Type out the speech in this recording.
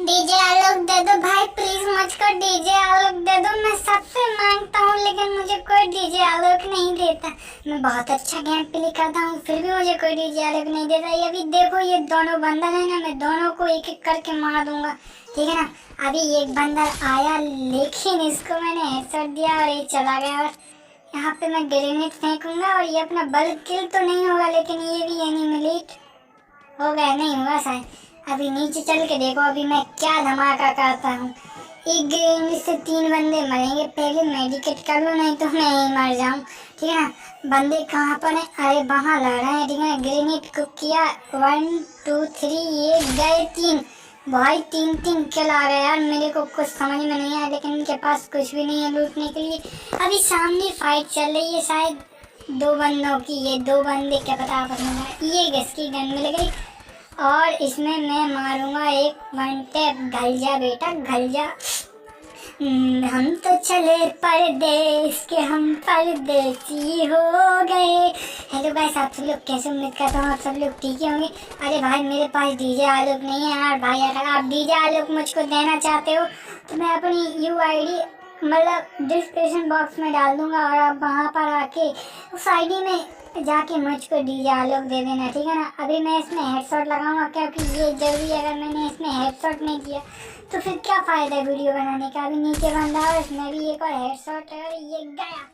DJ आलोक दे दो भाई, please मुझको डीजे आलोक दे दो। मैं सबसे मांगता हूँ लेकिन मुझे कोई डीजे आलोक नहीं देता। मैं बहुत अच्छा गेम प्ले करता हूँ फिर भी मुझे कोई डीजे आलोक नहीं देता। ये अभी देखो ये दोनों बंदर है ना, मैं दोनों को एक एक करके मार दूंगा, ठीक है ना। अभी एक बंदर आया लेकिन इसको मैंने हेडशॉट दिया और ये चला गया। और यहाँ पे मैं ग्रेनेड फेंकूंगा और ये अपना बल्क किल तो नहीं होगा लेकिन ये भी एनिमिलेट हो गया, नहीं हुआ शायद। अभी नीचे चल के देखो अभी मैं क्या धमाका करता हूँ। एक ग्रेनेड से 3 बंदे मरेंगे। पहले मेडिकेट कर लो नहीं तो मैं ही मर जाऊँ, ठीक है ना। बंदे कहाँ पर हैं? अरे वहाँ लड़ रहे हैं, ठीक है ना। ग्रेनेड को किया 1 2 3, ये गए 3 भाई, 3 किल आ गए यार। मेरे को कुछ समझ में नहीं आया लेकिन इनके पास कुछ भी नहीं है लूटने के लिए। अभी सामने फाइट चल रही है शायद 2 बंदों की। ये 2 बंदे क्या पता आपस में, ये किसकी गन मिल गई और इसमें मैं मारूंगा एक 1 टैप। घल जा बेटा घल जा। हम तो चले परदेश के, हम परदेसी हो गए। हेलो गाइस, आप सब लोग कैसे? उम्मीद करता हूँ आप सब लोग ठीक ही होंगे। अरे भाई मेरे पास डीजे आलोक नहीं है यार। भाई अगर आप डीजे आलोक मुझको देना चाहते हो तो मैं अपनी यूआईडी मतलब डिस्क्रिप्शन बॉक्स में डाल दूंगा और आप वहाँ पर आके उस आईडी में जाके मुझको डीजे आलोक दे देना, ठीक है ना। अभी मैं इसमें हेडशॉट लगाऊंगा क्योंकि ये जरूरी है। अगर मैंने इसमें हेडशॉट नहीं किया तो फिर क्या फ़ायदा है वीडियो बनाने का। अभी नीचे बंदा और इसमें भी एक और हेडशॉट है और ये गया।